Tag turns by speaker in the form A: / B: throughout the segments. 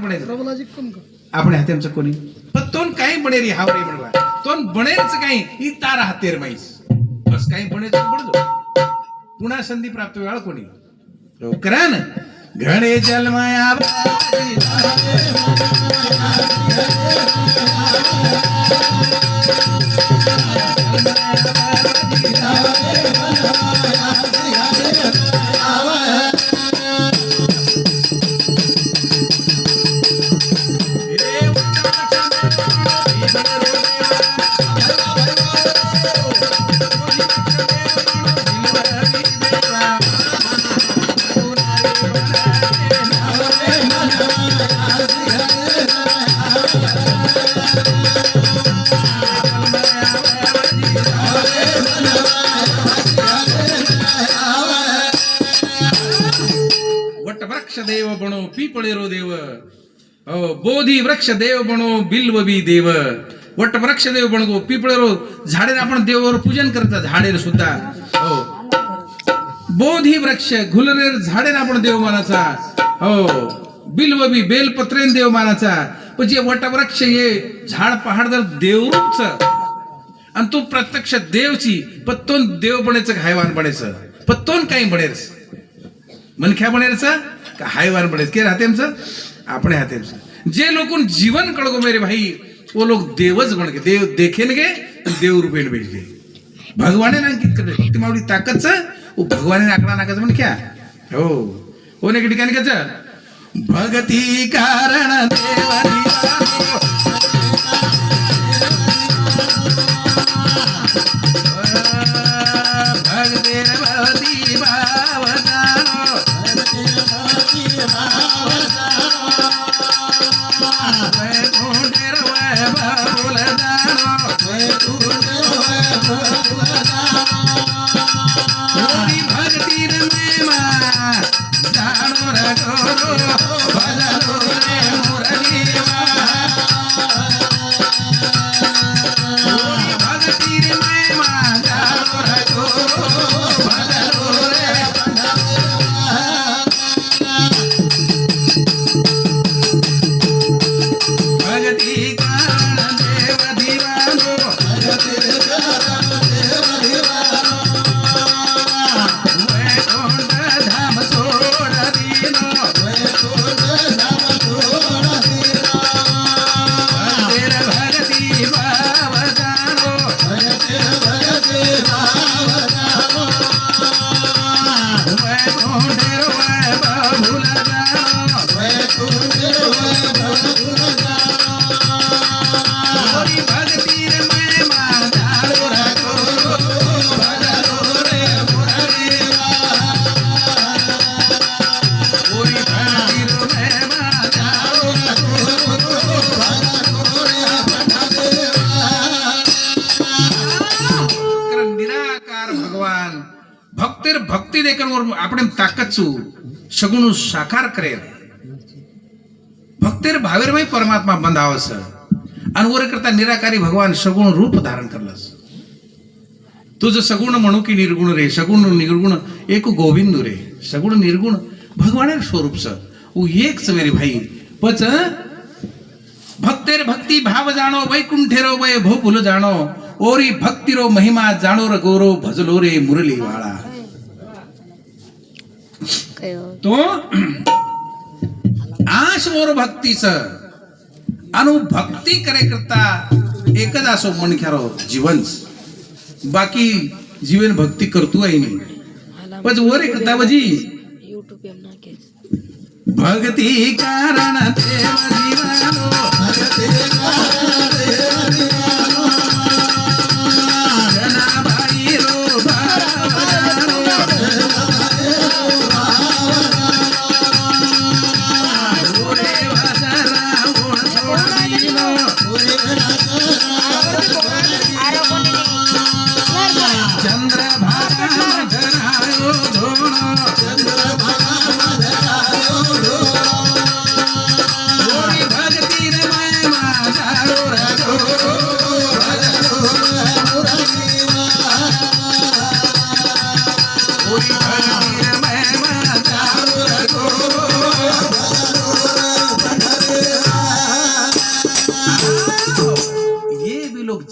A: આપણે હાથેમचं कोणी पण तोन काही बनेरी हावरे म्हणवा तोन बनेरच काही ही तार हातेर माईस बस काही बनेचं पडतो पुन्हा संधी प्राप्त वेळ कोणी करा ना घडे जलमाया देव बनो पिपळेरो देव बोधी वृक्ष देव बनो बिल्वबी देव वट वृक्ष देव बनो पिपळेरो झाडे आपण देवावर पूजन करतात झाडे सुद्धा हो बोधी वृक्ष घुलरेर झाडे आपण देव मानाचा हो बिल्वबी बेलपत्रेन देव मानाचा पण जे वट वृक्ष ये झाड पहाड जर देवरूपच आणि तू प्रत्यक्ष देवची पत्तोन देव बनायचं हैवान बनायचं पत्तोन काही बनेरस मनख्या बनेरचं का हायवान बनेस के राहते अपने हाथे जे लोग जीवन कड़गो मेरे भाई वो लोग देवच बन गए देव देखेंगे देव रूपे भेज गए भगवान ने अंकित कर ती मावडी ताकत वो भगवान ने आकडा नाकाच म्हण क्या हो कोणे ठिकाणी कच भगती कारण देवानी भगतेर भवती भावदानो भक्ती देखील आपण ताकद सगुण साकार करेल भक्तेर भावेर परमात्मा बंधावस आणि वर करता निराकारी भगवान सगुण रूप धारण करलस तुझं सगुण म्हणू की निर्गुण रे सगुण निर्गुण एक गोविंद रे सगुण निर्गुण भगवान स्वरूप वो एक मेरे भाई पच भक्तेर भक्ति भाव जानो वैकुंठेरो वै भो भूल जानो ओरी भक्तिरो महिमा जानो र गोरो भजलो रे मुरली वाला तो आश मोर भक्तीच अनु भक्ती करे करता एकच असो मनख्यारो जीवन बाकी जीवन भक्ती करतो आहे नाही पण वर करता बजी भक्ती कारण देव जीवानो भक्ती कारण देव जीवानो जनाबाई रो भावनो चंद्र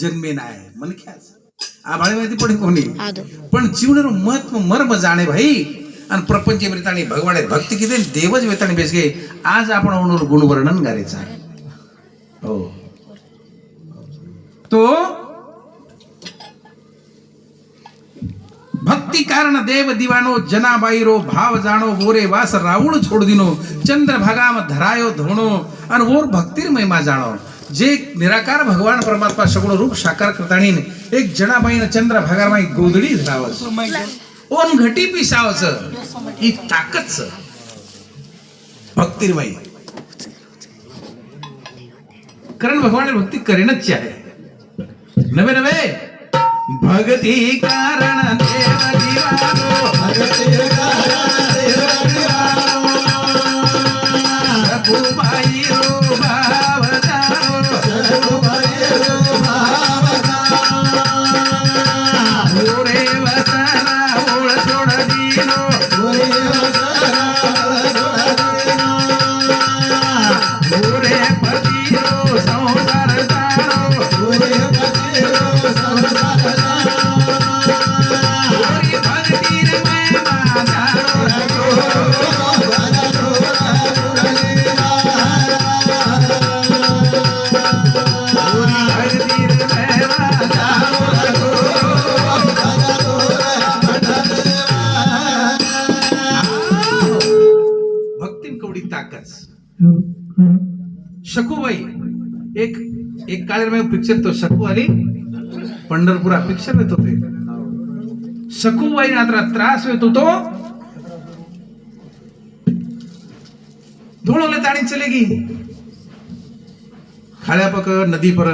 A: जन्मे नाही मनख्याच आभाळे माहिती पडे कोणी
B: आदो
A: पण जीवनार महत्व मर्म जाणे भाई आणि प्रपंच वेताणी भगवान भक्ती किती देवच वेताणी बेसगे आज आपण ओनवर गुणवर्णन करायचं आहे हो तो भक्ति कारण देव दीवानो जनाबाईरो भाव जानो बोरे वास रावण छोड़ दिनो चंद्र भगाम धरायो धोनो और वोर भक्तिर महिमा जानो जे निराकार भगवान परमात्मा सगुण रूप साकार करतानी एक जनाबाई चंद्र भगार माई गोदडी धरावस ओन घटी पिसावच ही ताकदच भक्तिरमय कारण भगवान भक्ती करेनच आहे नवे नवे भक्ति कारण देव दीवानो भक्ति कारण देव दीवानो सखुबाई रो भाव जानो सखुबाई रो भाव जानो ओरे वसना ओळ सोड दिनो ओरे वसना ओळ सोड दिनो ओरे पती रो संसार जानो ओरे पती रो संसार शकूबाई एक एक काळे में पिक्चर तो शकू आली पंढरपुरा पिक्चर येत होते शकूबाई नात्रा त्रास येत होतो धोळवले ताणी चलेगी खाळ्या पक नदी पर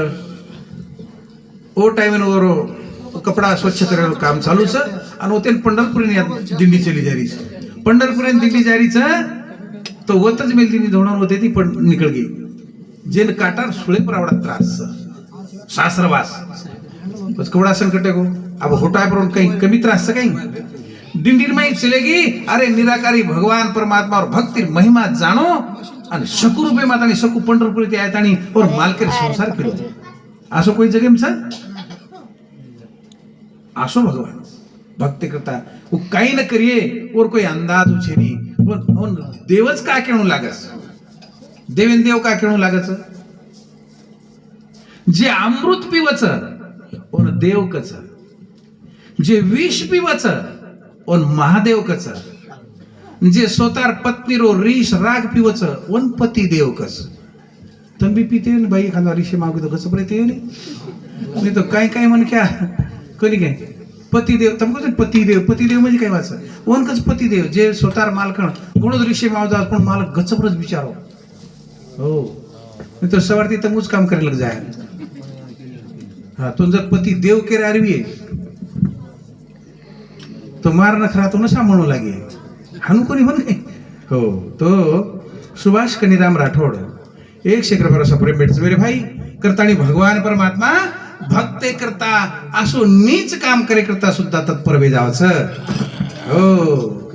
A: ओ टाइम ओरो कपड़ा स्वच्छ करायला काम चालू छ आणि होते पंढरपुरी दिंडी चली जा रही पंढरपुरी दिंडी जा रही तो वतच मेल तिने धोणार होते ती पण निकळ गई जेन काटार सुळे पर आवडा त्रास शास्त्रवास बस कवडा संकट को अब होटा पर कहीं कमी त्रास कहीं दिंडीर में चलेगी अरे निराकारी भगवान परमात्मा और भक्ति महिमा जानो आणि शकू रुपये मातानी शकू पंढरपुरी ते आयतानी और मालकेर संसार केलो आसो कोई जगह में आसो भगवान भक्ति करता वो कहीं न करिए और कोई अंदाज उछे नहीं वो देवच का केणू लागस देवेन देव का केणू लागस जे अमृत पिवच और देव कच जे विष पिवच और महादेव कच जे स्वतार पत्नी रो रीश राग पिवच वन पति देव कच तुम भी पीते हैं भाई खाना ऋषि मागो तो कस पड़ते नहीं तो काय काय मन क्या कोणी काय पतिदेव तुमको पतिदेव म्हणजे काय वाच वन कच पतिदेव जे स्वतार मालकण कोण ऋषी मावजा पण मालक गचपरच विचारो हो नाही तर सवारती तमुच काम करे लग जाय हा तो जर पति देव के आरवी तो मार नखरा तो नसा म्हणू लागे हानू कोणी म्हणे हो तो सुभाष कनीराम राठोड 100 रुपये प्रेम भेटच मेरे भाई करतानी भगवान परमात्मा भक्ते करता असो नीच काम करे करता सुद्धा तत्पर जावच हो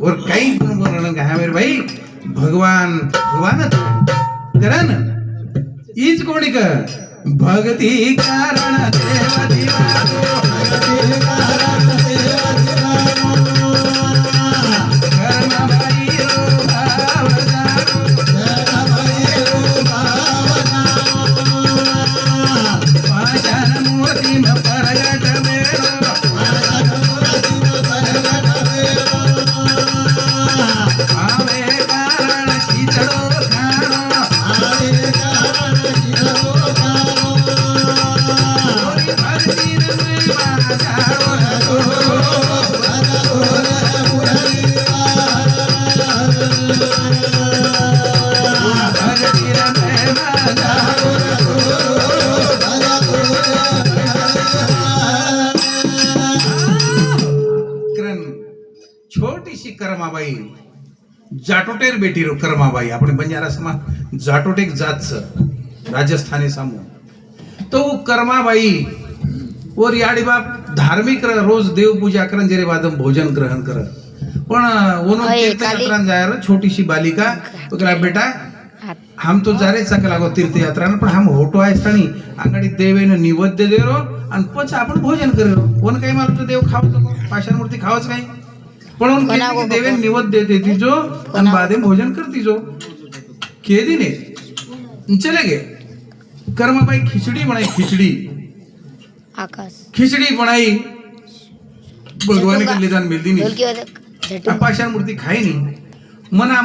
A: और काही वर्णन घ्या मेरे भाई भगवान भगवान करन ईच कोणी का भक्ती कारण देव दीवानो भक्ती कारण देव दीवानो कर्मबाई रो भाव जानो कर्मबाई रो भाव जानो पाचन मूर्ति में परगट मेरो पाचन मूर्ति में परगट मेरो आवे कारण खिचड़ो खानो आवे कारण खिचड़ो खानो ओरी भक्ति में बाजारो छोटी सी कर्माबाई जाटोटेर बेटी रो कर्माबाई अपने बंजारा समाज जाटोटेक जात राजस्थानी समूह तो वो कर्माबाई और याडी बाप धार्मिक रोज देव पूजा करन जेरे बाद भोजन ग्रहण कर पण ओनो तीर्थयात्रा जाय छोटी सी बालिका तो बेटा हम तो जा रे चका लागो तीर्थयात्रा पण हम होटो आहे स्थानी आंगडी देवेनं निवद्य देरो आणि पच आपण भोजन करेरो कोण काही मला देव खावच पाषाण मूर्ती खावच काही पण देवे निवद्य देती जो आणि बादे भोजन करती जो के दिने चले गे कर्म भाई खिचड़ी बनाई खिचड़ी
B: आकाश
A: खिचड़ी बनाई भगवान के लिए जान मिलती नहीं पाषाण मूर्ति खाई नहीं मना